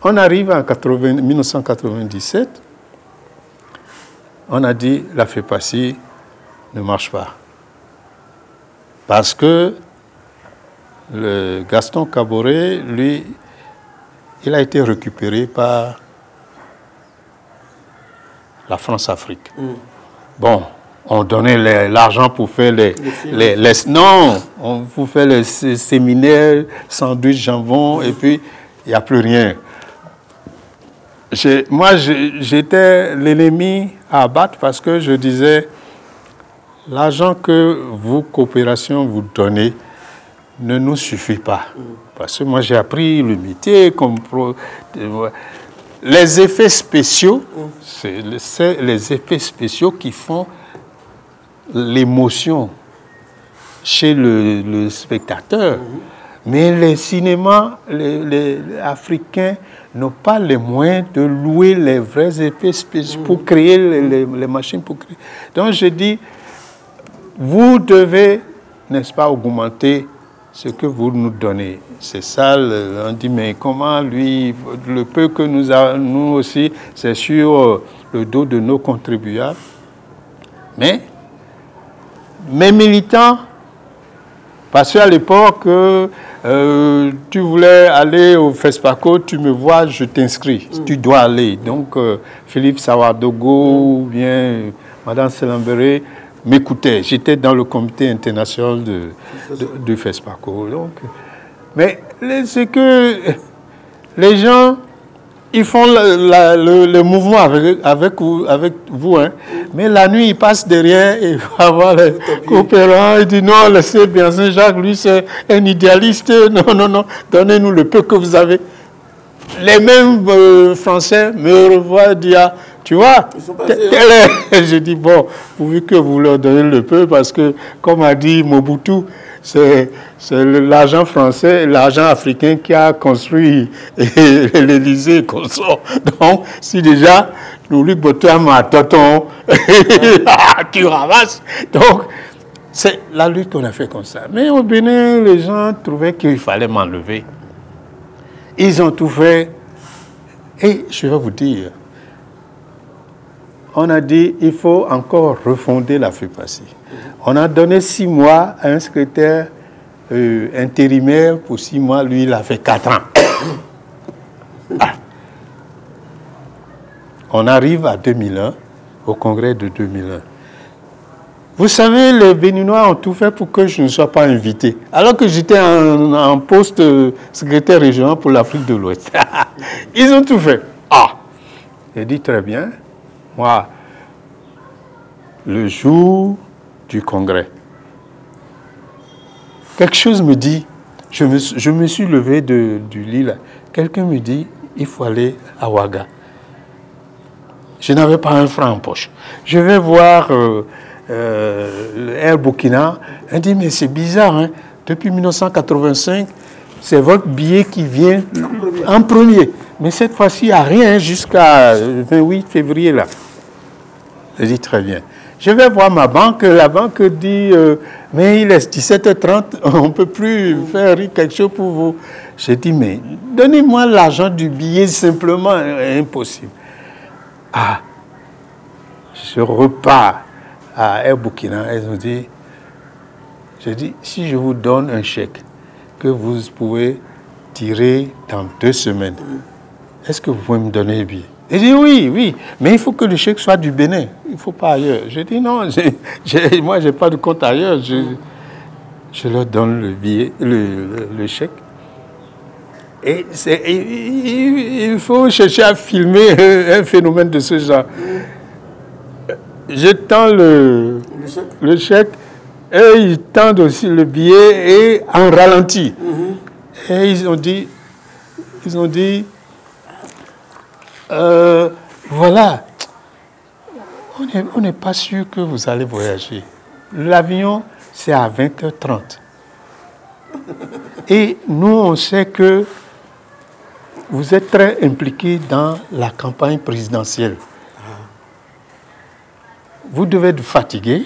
On arrive en 1997, on a dit la FEPACI ne marche pas. Parce que le Gaston Kaboré, lui, il a été récupéré par la France-Afrique. Bon, on donnait l'argent pour faire pour faire les séminaires, sandwich, jambon, et puis il n'y a plus rien. Moi, j'étais l'ennemi à abattre parce que je disais, l'argent que vos coopérations vous donnez ne nous suffit pas. Parce que moi, j'ai appris le métier comme les effets spéciaux, c'est les effets spéciaux qui font l'émotion chez le spectateur. Mais les cinémas les africains n'ont pas les moyens de louer les vrais effets spéciaux pour créer les machines pour créer. Donc je dis, vous devez, n'est-ce pas, augmenter ce que vous nous donnez. C'est ça, on dit, mais comment lui, le peu que nous aussi, c'est sur le dos de nos contribuables. Mais mes militants, parce qu'à l'époque, tu voulais aller au FESPACO, tu me vois, je t'inscris. Tu dois aller. Donc, Philippe Sawadogo ou bien Madame Selambéré m'écoutaient. J'étais dans le comité international du FESPACO. Donc, mais c'est que les gens, ils font le mouvement avec vous, hein. Mais la nuit, ils passent derrière et ils vont voir les coopérants. Ils disent non, laissez bien Saint-Jacques, lui c'est un idéaliste. Non, donnez-nous le peu que vous avez. Les mêmes Français me revoient dire, tu vois, je dis bon, pourvu que vous leur donnez le peu, parce que comme a dit Mobutu, c'est l'argent français, l'argent africain qui a construit l'Élysée qu'on sort. Donc, si déjà, nous lui bottons à tonton, qui ramasse. Donc, c'est la lutte qu'on a fait comme ça. Mais au Bénin, les gens trouvaient qu'il fallait m'enlever. Ils ont tout fait. Et je vais vous dire, on a dit il faut encore refonder la FEPACI. On a donné 6 mois à un secrétaire intérimaire pour 6 mois. Lui, il a fait 4 ans. On arrive à 2001, au congrès de 2001. Vous savez, les Béninois ont tout fait pour que je ne sois pas invité. Alors que j'étais en poste secrétaire régional pour l'Afrique de l'Ouest. Ils ont tout fait. J'ai dit très bien. Moi, le jour du congrès, quelque chose me dit, je me suis levé du lit là, quelqu'un me dit, il faut aller à Ouaga. Je n'avais pas un franc en poche. Je vais voir Air Burkina. Elle dit, mais c'est bizarre, hein? Depuis 1985, c'est votre billet qui vient en premier. Mais cette fois-ci, il n'y a rien jusqu'à 28 février là. Je dis très bien. Je vais voir ma banque. La banque dit, mais il est 17h30, on ne peut plus faire quelque chose pour vous. J'ai dit, mais donnez-moi l'argent du billet simplement, impossible. Je repars à Air Burkina. Elles ont dit, j'ai dit, si je vous donne un chèque que vous pouvez tirer dans 2 semaines, est-ce que vous pouvez me donner le billet? J'ai dit oui, mais il faut que le chèque soit du Bénin. Il ne faut pas ailleurs. J'ai dit non, moi, je n'ai pas de compte ailleurs. Je leur donne le billet, le chèque. Et il faut chercher à filmer un phénomène de ce genre. Je tends le chèque, et ils tendent aussi le billet et en ralenti. Et ils ont dit, voilà, on n'est pas sûr que vous allez voyager. L'avion, c'est à 20h30. Et nous, on sait que vous êtes très impliqués dans la campagne présidentielle. Vous devez être fatigué.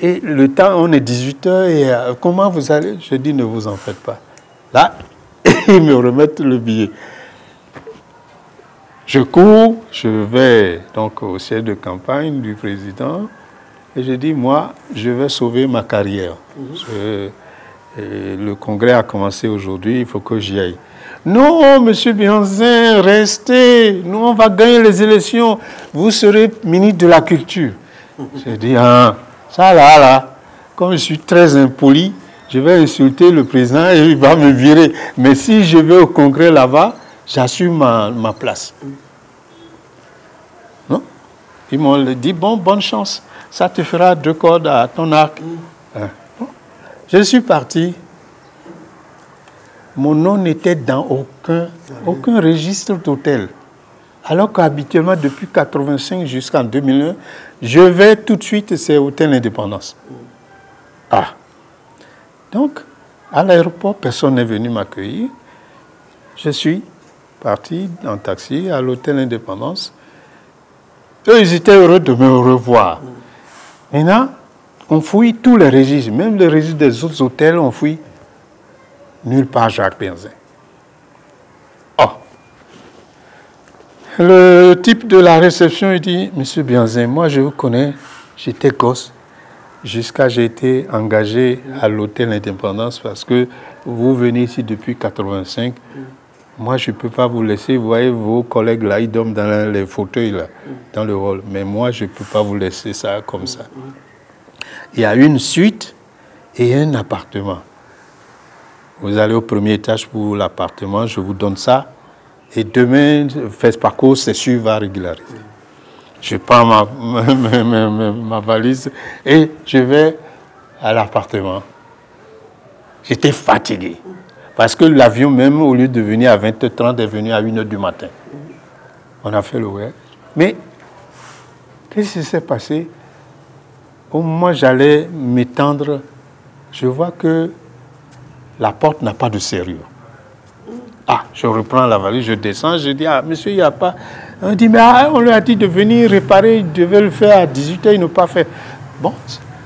Et le temps, on est 18h. Et comment vous allez? Je dis, ne vous en faites pas. Là, ils me remettent le billet. Je cours, je vais donc au siège de campagne du président et je dis, moi, je vais sauver ma carrière. Le congrès a commencé aujourd'hui, il faut que j'y aille. Non, monsieur Bianzin, restez. Nous, on va gagner les élections. Vous serez ministre de la Culture. J'ai dit, ah, ça là, comme je suis très impoli, je vais insulter le président et il va me virer. Mais si je vais au congrès là-bas, j'assume ma place. Non? Ils m'ont dit, bon, bonne chance. Ça te fera 2 cordes à ton arc. Je suis parti. Mon nom n'était dans aucun registre d'hôtel. Alors qu'habituellement, depuis 1985 jusqu'en 2001, je vais tout de suite, c'est Hôtel Indépendance. Ah. Donc, à l'aéroport, personne n'est venu m'accueillir. Je suis parti en taxi à l'Hôtel Indépendance. Eux, ils étaient heureux de me revoir. Maintenant, on fouille tous les registres, même les registres des autres hôtels, on fouille. Nulle part Jacques Bianzin. Oh. Le type de la réception, il dit, monsieur Bianzin, moi je vous connais, j'étais gosse, jusqu'à j'ai été engagé à l'Hôtel Indépendance parce que vous venez ici depuis 1985. Moi, je ne peux pas vous laisser. Vous voyez, vos collègues là, ils dorment dans les fauteuils là, dans le hall. Mais moi, je ne peux pas vous laisser ça comme ça. Il y a une suite et un appartement. Vous allez au premier étage pour l'appartement, je vous donne ça. Et demain, faites ce parcours, c'est sûr, va régulariser. Je prends ma valise et je vais à l'appartement. J'étais fatigué. Parce que l'avion, même, au lieu de venir à 20h30, est venu à 1h du matin. On a fait le voyage. Mais, qu'est-ce qui s'est passé? Au moment où j'allais m'étendre, je vois que la porte n'a pas de serrure. Ah, je reprends la valise, je descends, je dis, ah, monsieur, il n'y a pas... On dit, mais ah, on lui a dit de venir réparer, il devait le faire à 18h, il n'a pas fait. Bon,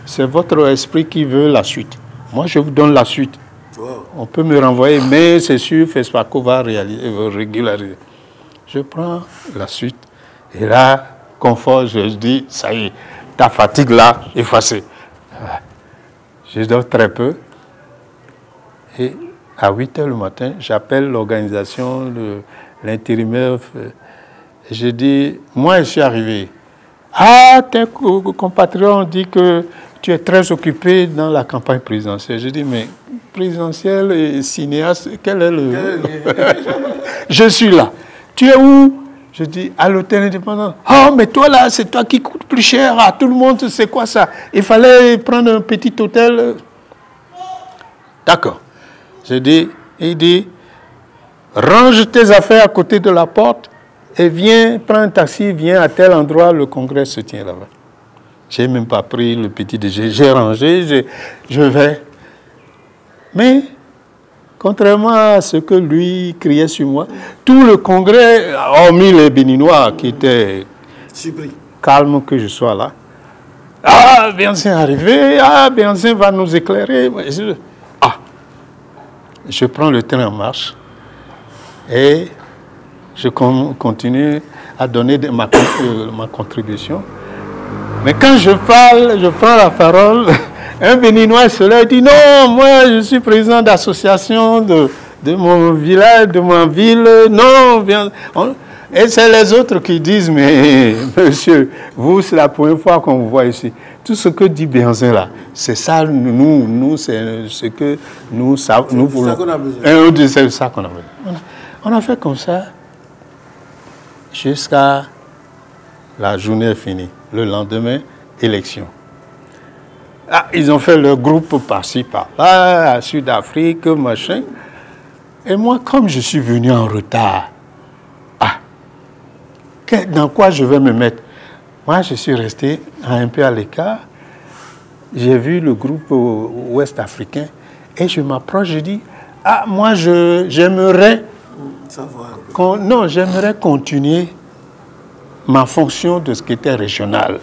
c'est votre esprit qui veut la suite. Moi, je vous donne la suite. Wow. On peut me renvoyer, mais c'est sûr, FESPACO va régulariser. Je prends la suite, et là, confort, je dis, ça y est, ta fatigue là, effacée. Je dors très peu. Et à 8h le matin, j'appelle l'organisation, l'intérimaire. Je dis, moi, je suis arrivé. Ah, tes compatriotes ont dit que tu es très occupé dans la campagne présidentielle. Je dis, mais présidentielle et cinéaste, quel est le... Je suis là. Tu es où? Je dis, à l'Hôtel Indépendant. Oh, mais toi là, c'est toi qui coûte plus cher à tout le monde, c'est quoi ça? Il fallait prendre un petit hôtel. D'accord. Je dis, il dit, range tes affaires à côté de la porte et viens, prends un taxi, viens à tel endroit, le congrès se tient là-bas. Je n'ai même pas pris le petit déjeuner, j'ai rangé, je vais. Mais, contrairement à ce que lui criait sur moi, tout le congrès, hormis les Béninois qui étaient calmes que je sois là, ah, Bianzin est arrivé, ah, Bianzin va nous éclairer. Je prends le train en marche et je continue à donner ma contribution. Mais quand je parle, je prends la parole, un Béninois se lève et dit « Non, moi je suis président d'association de mon village, de ma ville. Non, bien... » Et c'est les autres qui disent « Mais monsieur, vous, c'est la première fois qu'on vous voit ici. » Tout ce que dit Bianzin là, c'est ça, nous c'est ce que nous voulons. C'est ça qu'on a besoin. On a fait comme ça jusqu'à la journée finie. Le lendemain, élection. Ah, ils ont fait leur groupe par-ci, par-là, à Sud-Afrique, machin. Et moi, comme je suis venu en retard, dans quoi je vais me mettre? Moi, je suis resté un peu à l'écart. J'ai vu le groupe ouest africain et je m'approche, je dis, ah, moi, j'aimerais continuer ma fonction de secrétaire régional.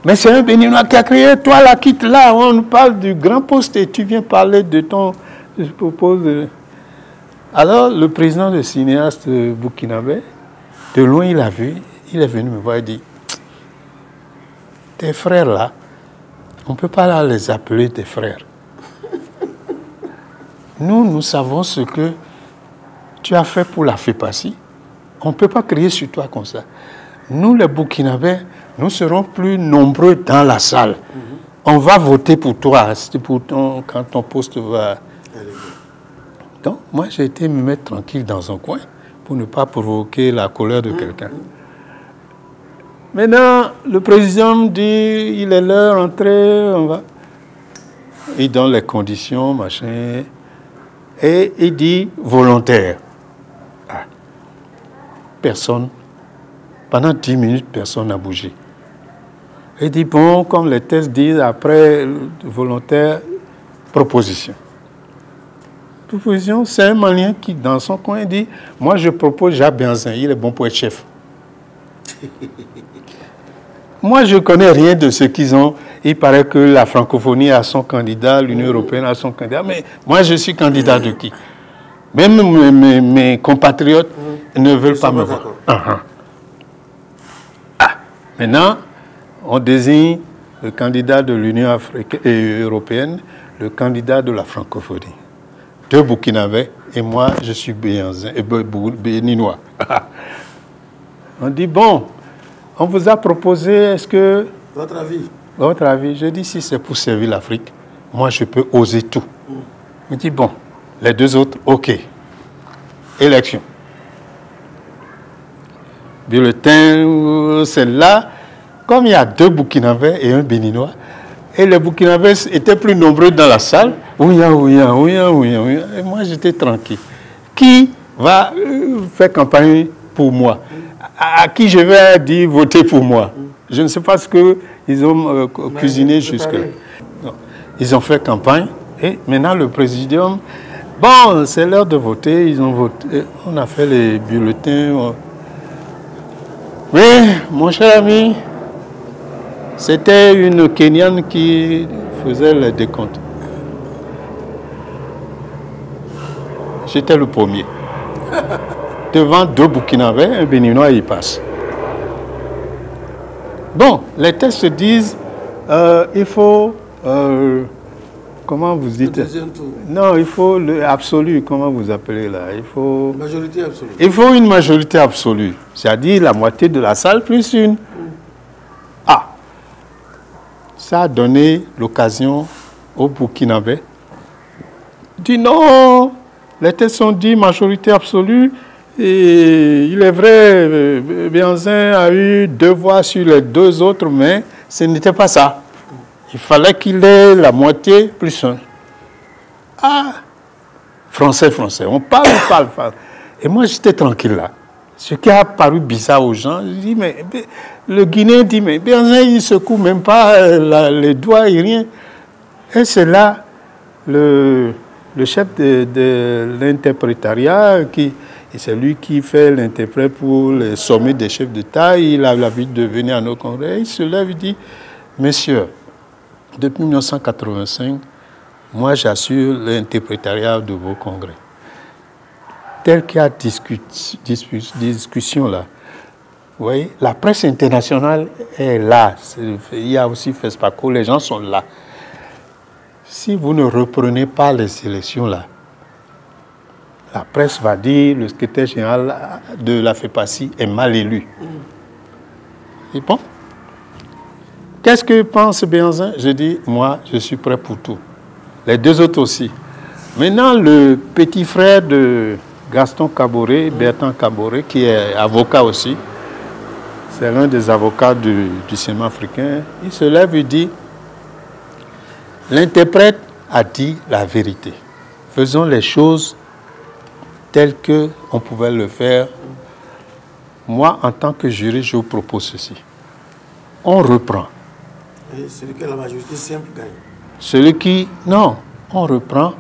Mais c'est un Béninois qui a créé, toi là, quitte là, on parle du grand poste et tu viens parler de ton... Je propose... Alors, le président de cinéaste burkinabé, de loin, il a vu, il est venu me voir et dit, tes frères là, on ne peut pas les appeler tes frères. Nous savons ce que tu as fait pour la FEPACI. On ne peut pas crier sur toi comme ça. Nous, les Burkinabés, nous serons plus nombreux dans la salle. On va voter pour toi quand ton poste va... Donc, moi, j'ai été me mettre tranquille dans un coin pour ne pas provoquer la colère de quelqu'un. Maintenant, le président me dit, il est l'heure d'entrer, on va... Il donne les conditions, machin... Et il dit volontaire. Ah. Personne. Pendant 10 minutes, personne n'a bougé. Il dit, bon, comme les tests disent, après volontaire, proposition. Proposition, c'est un Malien qui, dans son coin, dit, moi je propose Jacques Béhanzin, il est bon pour être chef. Moi, je ne connais rien de ce qu'ils ont. Il paraît que la francophonie a son candidat, l'Union européenne a son candidat. Mais moi, je suis candidat de qui? Même mes compatriotes ne veulent pas me voir. Maintenant, on désigne le candidat de l'Union européenne, le candidat de la francophonie. 2 Burkinabés et moi, je suis béninois. On dit, bon, on vous a proposé, est-ce que... Votre avis? Votre avis, je dis, si c'est pour servir l'Afrique, moi, je peux oser tout. Il dit, bon, les 2 autres, OK. Élection. Bulletin, celle-là, comme il y a 2 Burkinabés et un Béninois, et les Burkinabés étaient plus nombreux dans la salle, ouïa. Et moi, j'étais tranquille. Qui va faire campagne pour moi? À qui je vais dire voter pour moi? Je ne sais pas ce qu'ils ont cuisiné jusque-là. Ils ont fait campagne et maintenant le présidium, bon, c'est l'heure de voter, ils ont voté, on a fait les bulletins. Oui, mon cher ami, c'était une Kenyane qui faisait les décomptes. J'étais le premier. Devant 2 Burkinabés, un Béninois, il passe. Bon, les tests disent, il faut, comment vous dites? Le deuxième tour. Non, il faut l'absolu, comment vous appelez là? Il faut... Majorité absolue. Il faut une majorité absolue, c'est-à-dire la moitié de la salle plus une. Ah, ça a donné l'occasion aux Burkinabés. Dit non, les tests ont dit majorité absolue. Et il est vrai, Béhanzin a eu 2 voix sur les 2 autres, mais ce n'était pas ça. Il fallait qu'il ait la moitié plus 1. Ah, français, on parle. Et moi, j'étais tranquille là. Ce qui a paru bizarre aux gens, je dis, mais le Guinéen dit, mais Béhanzin, il ne secoue même pas les doigts et rien. Et c'est là le chef de l'interprétariat qui... Et c'est lui qui fait l'interprète pour les sommets des chefs d'État. Il a l'habitude de venir à nos congrès. Il se lève et dit, messieurs, depuis 1985, moi j'assure l'interprétariat de vos congrès. Tel qu'il y a discussion là, vous voyez, la presse internationale est là. Il y a aussi FESPACO, les gens sont là. Si vous ne reprenez pas les élections là, la presse va dire le secrétaire général de la FEPACI est mal élu. Et bon, qu'est-ce que pense Béhanzin? Je dis, moi, je suis prêt pour tout. Les 2 autres aussi. Maintenant, le petit frère de Gaston Kaboré, Bertrand Kaboré, qui est avocat aussi, c'est l'un des avocats du cinéma africain, il se lève et dit, l'interprète a dit la vérité. Faisons les choses tel qu'on pouvait le faire. Moi, en tant que juriste, je vous propose ceci. On reprend. Et celui qui a la majorité simple gagne. Celui qui... Non, on reprend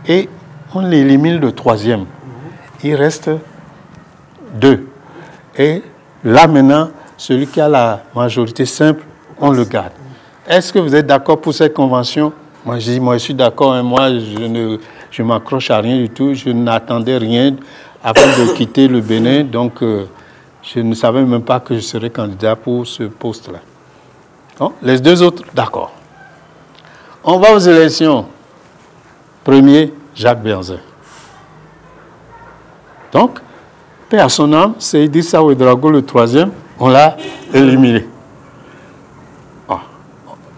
et on élimine le 3e. Il reste 2. Et là, maintenant, celui qui a la majorité simple, on le garde. Est-ce que vous êtes d'accord pour cette convention? Moi, je dis, moi, je suis d'accord. Hein, moi, je m'accroche à rien du tout. Je n'attendais rien avant de quitter le Bénin. Donc, je ne savais même pas que je serais candidat pour ce poste-là. Bon, les deux autres, d'accord. On va aux élections. Premier, Jacques Béhanzin. Donc, paix à son âme, c'est Idrissa Ouédraogo, le troisième, on l'a éliminé. Oh.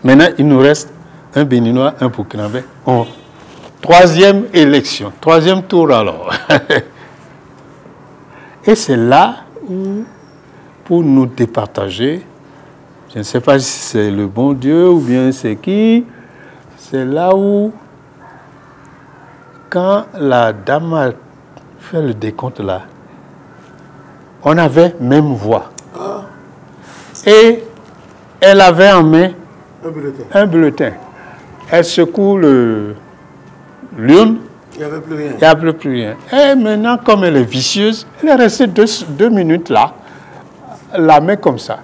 Maintenant, il nous reste un Béninois, un Burkinabé. Oh. Troisième élection, troisième tour alors. Et c'est là où, pour nous départager, je ne sais pas si c'est le bon Dieu ou bien c'est qui, c'est là où, quand la dame a fait le décompte là, on avait même voix. Et elle avait en main un bulletin. Elle secoue l'urne. Il n'y avait plus rien. Il n'y avait plus rien. Et maintenant, comme elle est vicieuse, elle est restée deux minutes là, la main comme ça.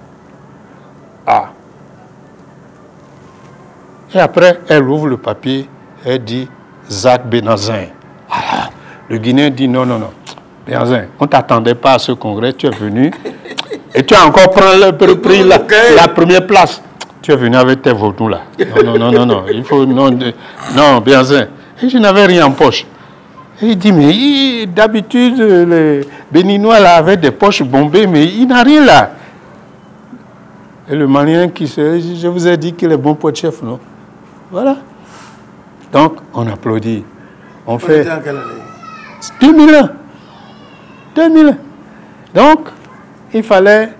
Ah. Et après, elle ouvre le papier, elle dit Jacques Béhanzin. Ah. Le Guinéen dit non, non, non. Béhanzin, on ne t'attendait pas à ce congrès, tu es venu et tu as encore pris la première place. Tu es venu avec tes vaudous là. Non, non, non, non, il faut. Non, Béhanzin. Et je n'avais rien en poche. Et il dit, mais d'habitude, les Béninois là avaient des poches bombées, mais il n'a rien là. Et le Malien qui je vous ai dit qu'il est bon pour être chef, non? Voilà. Donc, on applaudit. On fait. Était en quelle année? 2001. 2001. Donc, il fallait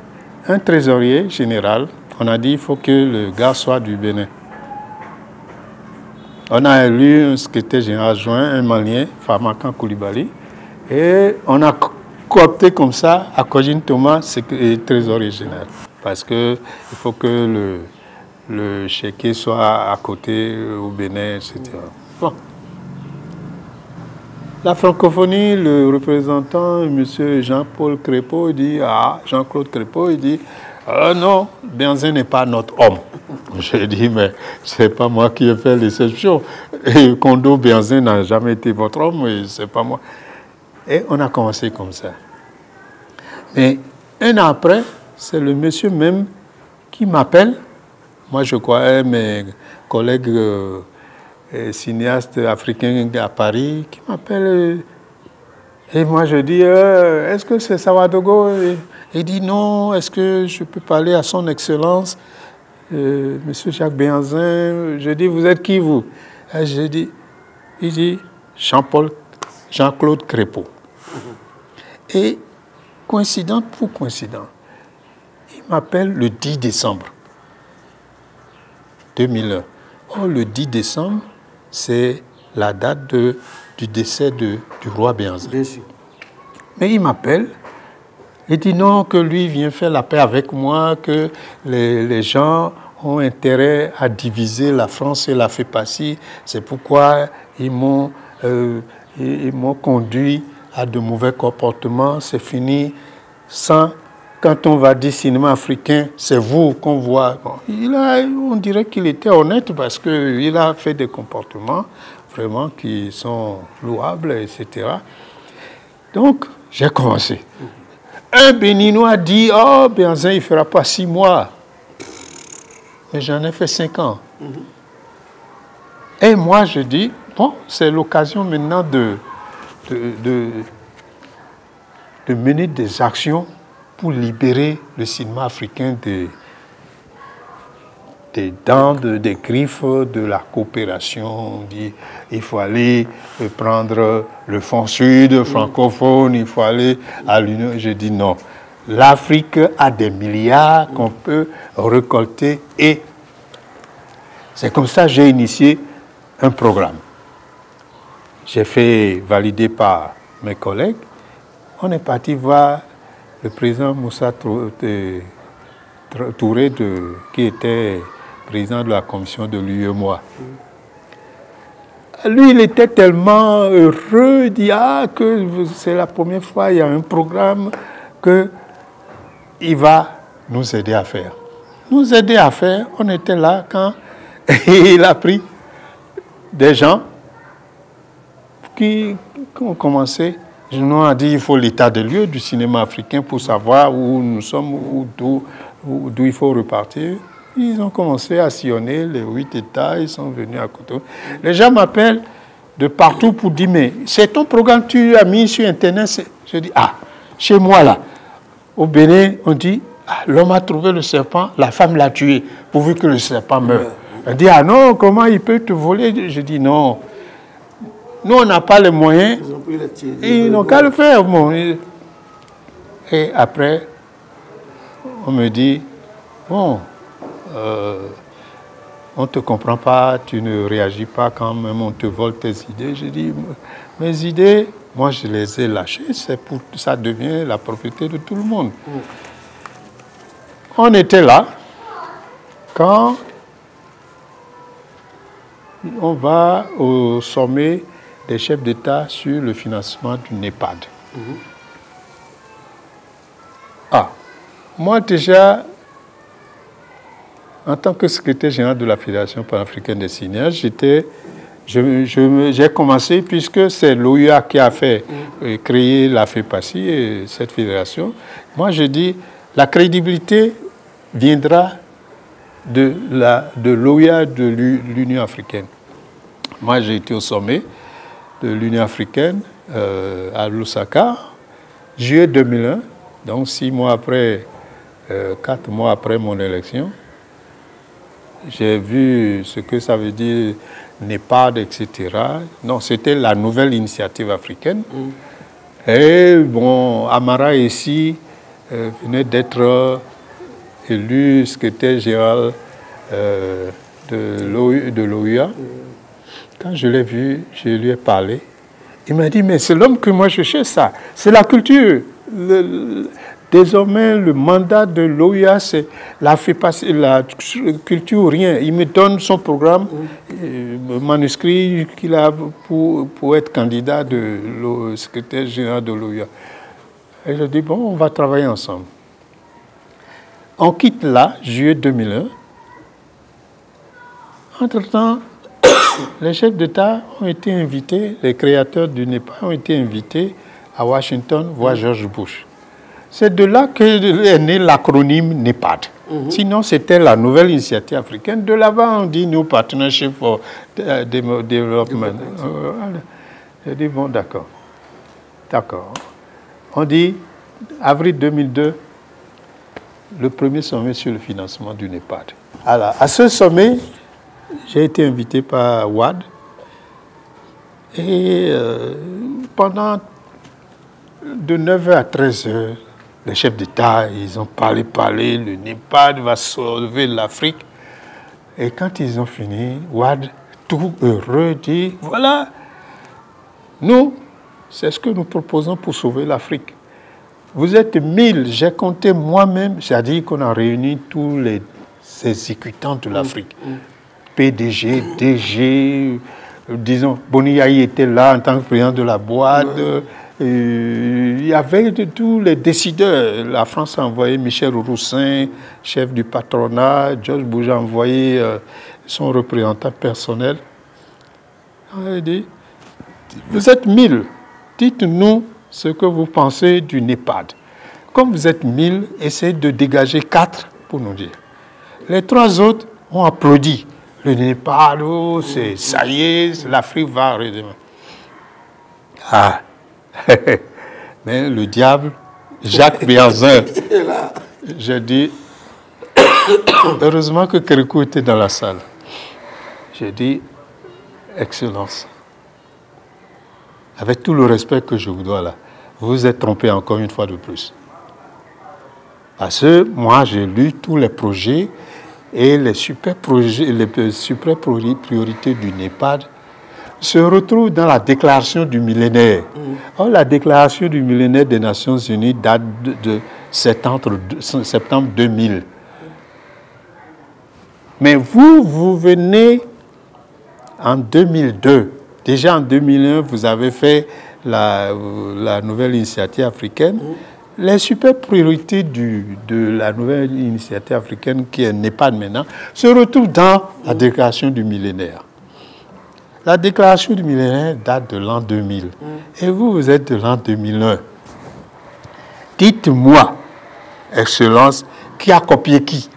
un trésorier général. On a dit, il faut que le gars soit du Bénin. On a élu un secrétaire général adjoint, un Malien, Famakan Koulibaly, et on a coopté comme ça à Kojin Thomas, trésorier général. Parce qu'il faut que le chéquier soit à côté au Bénin, etc. Bon. La francophonie, le représentant, M. Jean-Paul Crépeau, il dit, Jean-Claude Crépeau, il dit, non, Béhanzin n'est pas notre homme. J'ai dit, mais ce n'est pas moi qui ai fait l'exception. Et Kondo Béhanzin n'a jamais été votre homme, et ce n'est pas moi. Et on a commencé comme ça. Mais un an après, c'est le monsieur même qui m'appelle. Moi, je crois, mes collègues cinéastes africains à Paris, qui m'appellent. Et moi, je dis, est-ce que c'est Sawadogo? Il dit, non, est-ce que je peux parler à son Excellence, Monsieur Jacques Béhanzin? Je dis, vous êtes qui, vous? Il dit, Jean-Claude Crépeau. Et, coïncident pour coïncident, il m'appelle le 10 décembre 2001. Oh, le 10 décembre, c'est la date du décès du roi Béhanzin. Bien sûr. Mais il m'appelle, il dit non, que lui vient faire la paix avec moi, que les gens ont intérêt à diviser la France et la FEPACI. C'est pourquoi ils m'ont conduit à de mauvais comportements. C'est fini. Quand on va dire cinéma africain, c'est vous qu'on voit. Bon, on dirait qu'il était honnête parce qu'il a fait des comportements vraiment qui sont louables, etc. Donc, j'ai commencé. Un Béninois dit, oh, Béhanzin, il ne fera pas 6 mois. Mais j'en ai fait 5 ans. Et moi, je dis, bon, c'est l'occasion maintenant de mener des actions pour libérer le cinéma africain des dents, des griffes, de la coopération. On dit il faut aller prendre le Fonds Sud francophone, il faut aller à l'Union. Je dis non. L'Afrique a des milliards qu'on peut récolter et c'est comme ça que j'ai initié un programme. J'ai fait valider par mes collègues. On est parti voir le président Moussa Touré, qui était président de la commission de l'UEMOA. Lui, il était tellement heureux, il dit que c'est la première fois, il y a un programme qu'il va nous aider à faire. Nous aider à faire, on était là quand il a pris des gens qui ont commencé, nous on a dit qu'il faut l'état des lieux du cinéma africain pour savoir où nous sommes, d'où il faut repartir. Ils ont commencé à sillonner les 8 États, ils sont venus à Cotonou. Les gens m'appellent de partout pour dire, mais c'est ton programme que tu as mis sur Internet. Je dis, ah, chez moi là, au Bénin, on dit, ah, l'homme a trouvé le serpent, la femme l'a tué, pourvu que le serpent meure. On dit, ah non, comment il peut te voler? Je dis, non. Nous, on n'a pas les moyens. Ils n'ont qu'à le faire. Bon. Et après, on me dit, bon, on ne te comprend pas, tu ne réagis pas quand même, on te vole tes idées. Je dis, mes idées, moi, je les ai lâchées, ça devient la propriété de tout le monde. On était là quand on va au sommet des chefs d'État sur le financement du NEPAD. Ah, moi déjà, en tant que secrétaire général de la Fédération panafricaine des cinéastes, j'ai commencé, puisque c'est l'OUA qui a fait créer la FEPACI, cette fédération. Moi, je dis, la crédibilité viendra de l'OUA de l'Union africaine. Moi, j'ai été au sommet de l'Union africaine à Lusaka, juillet 2001, donc 6 mois après, 4 mois après mon élection. J'ai vu ce que ça veut dire NEPAD, etc. Non, c'était la nouvelle initiative africaine. Et bon, Amara ici venait d'être élu secrétaire général de l'OUA. Quand je l'ai vu, je lui ai parlé. Il m'a dit, mais c'est l'homme que moi je cherche, ça. C'est la culture. Désormais, le mandat de l'OUA, c'est la culture ou rien. Il me donne son programme, le manuscrit qu'il a pour être candidat de secrétaire général de l'OUA. Et je dis, bon, on va travailler ensemble. On quitte là, juillet 2001. Entre-temps, les chefs d'État ont été invités, les créateurs du NEPAD ont été invités à Washington voir George Bush. C'est de là qu'est né l'acronyme NEPAD. Sinon, c'était la nouvelle initiative africaine. De là-bas, on dit New Partnership for Development. J'ai dit, bon, d'accord. D'accord. On dit, avril 2002, le premier sommet sur le financement du NEPAD. Alors, à ce sommet, j'ai été invité par WAD. Et pendant de 9h à 13h, les chefs d'État, ils ont parlé, le NEPAD va sauver l'Afrique. Et quand ils ont fini, WAD, tout heureux, dit, voilà, nous, c'est ce que nous proposons pour sauver l'Afrique. Vous êtes 1000, j'ai compté moi-même, c'est-à-dire qu'on a réuni tous les exécutants de l'Afrique. PDG, DG, disons, Boniaï était là en tant que président de la boîte. Il y avait de tous les décideurs. La France a envoyé Michel Roussin, chef du patronat. George Bush a envoyé son représentant personnel. Il a dit, vous êtes 1000, dites-nous ce que vous pensez du NEPAD. Comme vous êtes 1000, essayez de dégager 4 pour nous dire. Les 3 autres ont applaudi. Le NEPAD, oh, ça y est, l'Afrique va redemain. Ah, mais le diable, Jacques Biazin, j'ai dit, heureusement que Kérékou était dans la salle. J'ai dit, Excellence, avec tout le respect que je vous dois là, vous vous êtes trompé encore une fois de plus. Parce que moi, j'ai lu tous les projets et les super projets, les super priorités du NEPAD se retrouvent dans la déclaration du millénaire. Or, la déclaration du millénaire des Nations Unies date de septembre 2000. Mais vous venez en 2002. Déjà en 2001, vous avez fait la nouvelle initiative africaine. Les super priorités de la nouvelle initiative africaine, qui est NEPAD maintenant, se retrouvent dans la déclaration du millénaire. La déclaration du millénaire date de l'an 2000. Et vous, vous êtes de l'an 2001. Dites-moi, Excellence, qui a copié qui?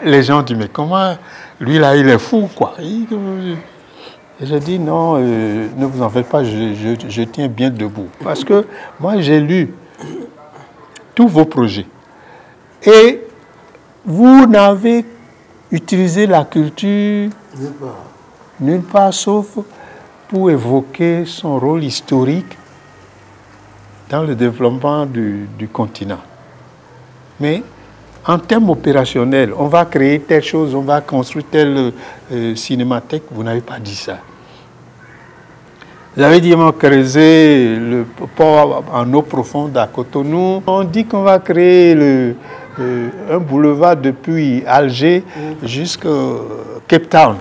Les gens disent, mais comment? Lui, là, il est fou, quoi. Et je dis, non, ne vous en faites pas, je tiens bien debout. Parce que moi, j'ai lu tous vos projets. Et vous n'avez utilisé la culture nulle part, sauf pour évoquer son rôle historique dans le développement du continent. Mais en termes opérationnels, on va créer telle chose, on va construire telle cinémathèque, vous n'avez pas dit ça. Vous avez dit qu'on va créer le port en eau profonde à Cotonou. On dit qu'on va créer un boulevard depuis Alger jusqu'à Cape Town.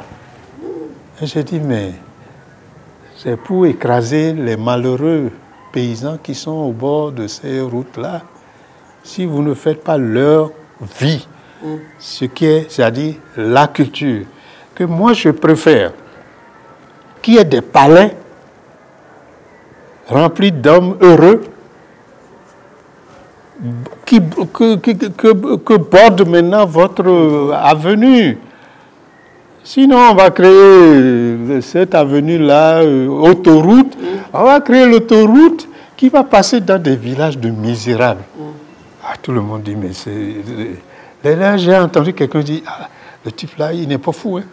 Et j'ai dit, mais c'est pour écraser les malheureux paysans qui sont au bord de ces routes-là. Si vous ne faites pas leur vie, ce qui est, c'est-à-dire la culture, que moi je préfère qu'il y ait des palais remplis d'hommes heureux que borde maintenant votre avenue. Sinon, on va créer cette avenue-là, autoroute. On va créer l'autoroute qui va passer dans des villages de misérables. Ah, tout le monde dit, mais c'est... Là, j'ai entendu quelqu'un dire, ah, le type là, il n'est pas fou. Hein.